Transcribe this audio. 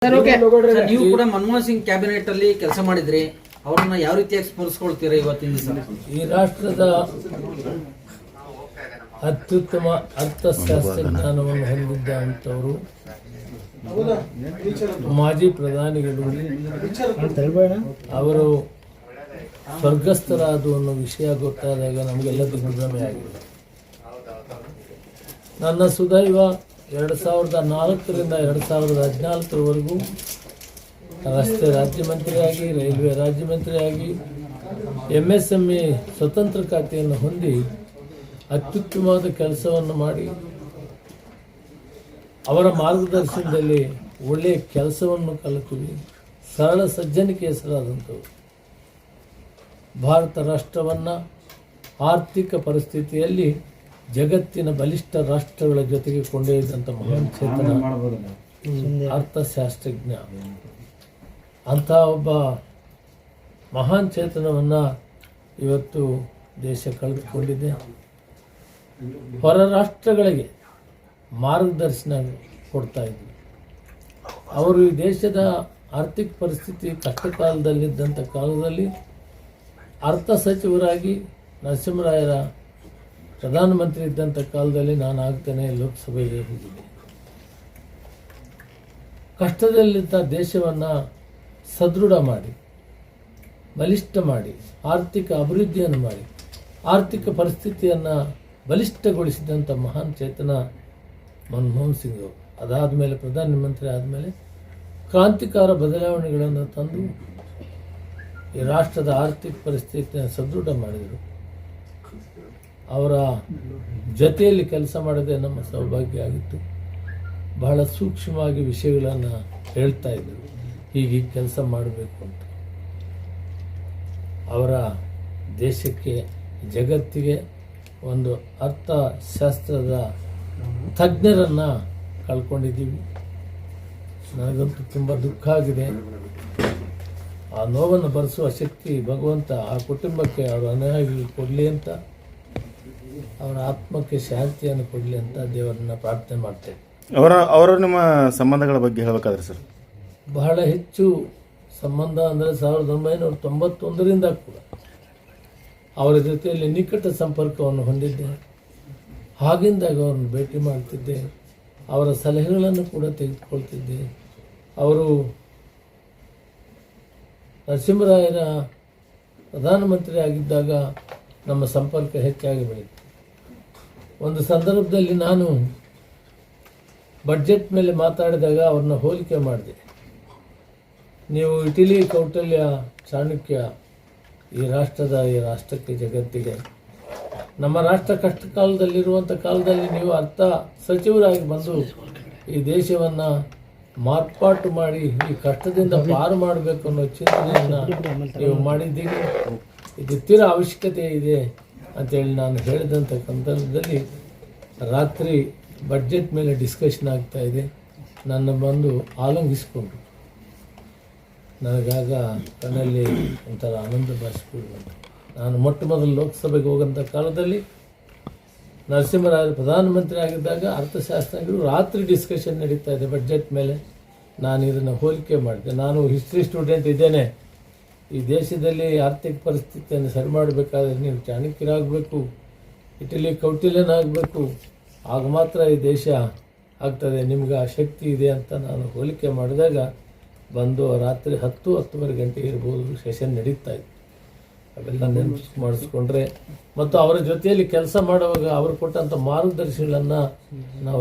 ನೀವು ಕೂಡ ಮನಮೋಹನ್ ಸಿಂಗ್ ಕ್ಯಾಬಿನೆಟ್ ಅಲ್ಲಿ ಕೆಲಸ ಮಾಡಿದ್ರಿ, ಅವರನ್ನ ಯಾವ ರೀತಿಯಾಗಿ ಸ್ಮರಿಸ್ಕೊಳ್ತೀರಾ ಇವತ್ತಿನ ದಿವಸ? ಈ ರಾಷ್ಟ್ರದ ಅತ್ಯುತ್ತಮ ಅರ್ಥಶಾಸ್ತ್ರಜ್ಞಾನವನ್ನು ಹೊಂದಿದ್ದಂಥವರು ಮಾಜಿ ಪ್ರಧಾನಿಗಳು. ಅವರು ಸ್ವರ್ಗಸ್ಥರಾದ ಅನ್ನೋ ವಿಷಯ ಗೊತ್ತಾದಾಗ ನಮಗೆಲ್ಲ ದಿಗ್ಭ್ರಮೆ ಆಗಿದೆ. ನನ್ನ ಸುದೈವ 2004ರಿಂದ 2014ರವರೆಗೂ ರಸ್ತೆ ರಾಜ್ಯ ಮಂತ್ರಿಯಾಗಿ, ರೈಲ್ವೆ ರಾಜ್ಯ ಮಂತ್ರಿಯಾಗಿ, MSME ಸ್ವತಂತ್ರ ಖಾತೆಯನ್ನು ಹೊಂದಿ ಅತ್ಯುತ್ತಮವಾದ ಕೆಲಸವನ್ನು ಮಾಡಿ ಅವರ ಮಾರ್ಗದರ್ಶನದಲ್ಲಿ ಒಳ್ಳೆಯ ಕೆಲಸವನ್ನು ಕಲಿತೀವಿ. ಸರಳ ಸಜ್ಜನಿಕೆ ಹೆಸರಾದಂಥವು ಭಾರತ ರಾಷ್ಟ್ರವನ್ನು ಆರ್ಥಿಕ ಪರಿಸ್ಥಿತಿಯಲ್ಲಿ ಜಗತ್ತಿನ ಬಲಿಷ್ಠ ರಾಷ್ಟ್ರಗಳ ಜೊತೆಗೆ ಕೊಂಡೊಯ್ದಂಥ ಮಹಾನ್ ಚೇತನ ಅರ್ಥಶಾಸ್ತ್ರಜ್ಞ. ಅಂಥ ಒಬ್ಬ ಮಹಾನ್ ಚೇತನವನ್ನು ಇವತ್ತು ದೇಶ ಕಳೆದುಕೊಂಡಿದೆ. ಹೊರ ರಾಷ್ಟ್ರಗಳಿಗೆ ಮಾರ್ಗದರ್ಶನ ಕೊಡ್ತಾ ಇದ್ರು. ಅವರು ಈ ದೇಶದ ಆರ್ಥಿಕ ಪರಿಸ್ಥಿತಿ ಕಷ್ಟಕಾಲದಲ್ಲಿದ್ದಂಥ ಕಾಲದಲ್ಲಿ ಅರ್ಥ ಸಚಿವರಾಗಿ ನರಸಿಂಹರಾಯರ ಪ್ರಧಾನಮಂತ್ರಿ ಇದ್ದಂಥ ಕಾಲದಲ್ಲಿ ನಾನು ಆಗ್ತಾನೆ ಲೋಕಸಭೆಗೆ ಹೋಗಿದ್ದೆ. ಕಷ್ಟದಲ್ಲಿದ್ದ ದೇಶವನ್ನು ಸದೃಢ ಮಾಡಿ, ಬಲಿಷ್ಠ ಮಾಡಿ, ಆರ್ಥಿಕ ಅಭಿವೃದ್ಧಿಯನ್ನು ಮಾಡಿ, ಆರ್ಥಿಕ ಪರಿಸ್ಥಿತಿಯನ್ನು ಬಲಿಷ್ಠಗೊಳಿಸಿದಂಥ ಮಹಾನ್ ಚೇತನ ಮನಮೋಹನ್ ಸಿಂಗ್ ಅವರು. ಅದಾದ ಮೇಲೆ ಪ್ರಧಾನಮಂತ್ರಿ ಆದಮೇಲೆ ಕ್ರಾಂತಿಕಾರ ಬದಲಾವಣೆಗಳನ್ನು ತಂದು ಈ ರಾಷ್ಟ್ರದ ಆರ್ಥಿಕ ಪರಿಸ್ಥಿತಿಯನ್ನು ಸದೃಢ ಮಾಡಿದರು. ಅವರ ಜೊತೆಯಲ್ಲಿ ಕೆಲಸ ಮಾಡೋದೇ ನಮ್ಮ ಸೌಭಾಗ್ಯ ಆಗಿತ್ತು. ಬಹಳ ಸೂಕ್ಷ್ಮವಾಗಿ ವಿಷಯಗಳನ್ನು ಹೇಳ್ತಾ ಇದ್ದರು, ಹೀಗೆ ಕೆಲಸ ಮಾಡಬೇಕು ಅಂತ. ಅವರ ದೇಶಕ್ಕೆ, ಜಗತ್ತಿಗೆ ಒಂದು ಅರ್ಥಶಾಸ್ತ್ರದ ತಜ್ಞರನ್ನು ಕಳ್ಕೊಂಡಿದ್ದೀವಿ. ನನಗಂತೂ ತುಂಬ ದುಃಖ ಆಗಿದೆ. ಆ ನೋವನ್ನು ಭರಿಸುವ ಶಕ್ತಿ ಭಗವಂತ ಆ ಕುಟುಂಬಕ್ಕೆ, ಅವರ ಅನುಯಾಯಿಗಳಿಗೆ ಕೊಡಲಿ ಅಂತ, ಅವರ ಆತ್ಮಕ್ಕೆ ಶಾಂತಿಯನ್ನು ಕೊಡಲಿ ಅಂತ ದೇವರನ್ನ ಪ್ರಾರ್ಥನೆ ಮಾಡ್ತೇವೆ. ಅವರ ನಿಮ್ಮ ಸಂಬಂಧಗಳ ಬಗ್ಗೆ ಹೇಳಬೇಕಾದ್ರೆ ಸರ್, ಬಹಳ ಹೆಚ್ಚು ಸಂಬಂಧ ಅಂದರೆ 1991ರಿಂದ ಕೂಡ ಅವರ ಜೊತೆಯಲ್ಲಿ ನಿಕಟ ಸಂಪರ್ಕವನ್ನು ಹೊಂದಿದ್ದೆ. ಹಾಗಿಂದಾಗ ಅವರನ್ನು ಭೇಟಿ ಮಾಡ್ತಿದ್ದೆ, ಅವರ ಸಲಹೆಗಳನ್ನು ಕೂಡ ತೆಗೆದುಕೊಳ್ತಿದ್ದೆ. ಅವರು ನರಸಿಂಹರಾಯರ ಪ್ರಧಾನಮಂತ್ರಿ ಆಗಿದ್ದಾಗ ನಮ್ಮ ಸಂಪರ್ಕ ಹೆಚ್ಚಾಗಿ ಬೆಳೀತು. ಒಂದು ಸಂದರ್ಭದಲ್ಲಿ ನಾನು ಬಡ್ಜೆಟ್ ಮೇಲೆ ಮಾತಾಡಿದಾಗ ಅವ್ರನ್ನ ಹೋಲಿಕೆ ಮಾಡಿದೆ. ನೀವು ಇಟಲಿ ಕೌಟಲ್ಯ ಚಾಣಕ್ಯ ಈ ರಾಷ್ಟ್ರಕ್ಕೆ, ಜಗತ್ತಿಗೆ, ನಮ್ಮ ರಾಷ್ಟ್ರ ಕಷ್ಟ ಕಾಲದಲ್ಲಿರುವಂಥ ಕಾಲದಲ್ಲಿ ನೀವು ಅರ್ಥ ಸಚಿವರಾಗಿ ಬಂದು ಈ ದೇಶವನ್ನು ಮಾರ್ಪಾಟು ಮಾಡಿ ಈ ಕಷ್ಟದಿಂದ ಪಾರು ಮಾಡಬೇಕು ಅನ್ನೋ ಚಿಂತನೆಯನ್ನು ನೀವು ಮಾಡಿದ್ದೀರಿ. ಇದು ತೀರ ಅವಶ್ಯಕತೆ ಇದೆ ಅಂತೇಳಿ ನಾನು ಹೇಳಿದಂಥ ಸಂದರ್ಭದಲ್ಲಿ ರಾತ್ರಿ ಬಡ್ಜೆಟ್ ಮೇಲೆ ಡಿಸ್ಕಷನ್ ಆಗ್ತಾ ಇದೆ. ನನ್ನ ಬಂದು ಆಲಂಗಿಸಿಕೊಂಡ್ರು. ನನಗಾಗ ಕಣ್ಣಲ್ಲಿ ಒಂಥರ ಆನಂದ ಭಾಷೆಗಳು. ನಾನು ಮೊಟ್ಟ ಮೊದಲು ಲೋಕಸಭೆಗೆ ಹೋಗೋಂಥ ಕಾಲದಲ್ಲಿ ನರಸಿಂಹರಾಯರು ಪ್ರಧಾನಮಂತ್ರಿ ಆಗಿದ್ದಾಗ ಅರ್ಥಶಾಸ್ತ್ರಜ್ಞರು ರಾತ್ರಿ ಡಿಸ್ಕಷನ್ ನಡೀತಾ ಇದೆ ಬಡ್ಜೆಟ್ ಮೇಲೆ. ನಾನು ಇದನ್ನು ಹೋಲಿಕೆ ಮಾಡಿದೆ. ನಾನು ಹಿಸ್ಟ್ರಿ ಸ್ಟೂಡೆಂಟ್ ಇದ್ದೇನೆ. ಈ ದೇಶದಲ್ಲಿ ಆರ್ಥಿಕ ಪರಿಸ್ಥಿತಿಯನ್ನು ಸರಿ ಮಾಡಬೇಕಾದ್ರೆ ನೀವು ಚಾಣಕ್ಯರಾಗಬೇಕು, ಇಟಲಿ ಕೌಟಿಲ್ಯನಾಗಬೇಕು, ಆಗ ಮಾತ್ರ ಈ ದೇಶ ಆಗ್ತದೆ, ನಿಮ್ಗೆ ಆ ಶಕ್ತಿ ಇದೆ ಅಂತ ನಾನು ಹೋಲಿಕೆ ಮಾಡಿದಾಗ ಬಂದು ರಾತ್ರಿ 10-10:30 ಗಂಟೆ ಇರ್ಬೋದು ಸೆಷನ್ ನಡೀತಾ ಇತ್ತು. ಅವೆಲ್ಲ ನೆನಪು ಮಾಡಿಸ್ಕೊಂಡ್ರೆ ಮತ್ತು ಅವರ ಜೊತೆಯಲ್ಲಿ ಕೆಲಸ ಮಾಡುವಾಗ ಅವರು ಕೊಟ್ಟಂಥ ಮಾರ್ಗದರ್ಶನಗಳನ್ನು ನಾವು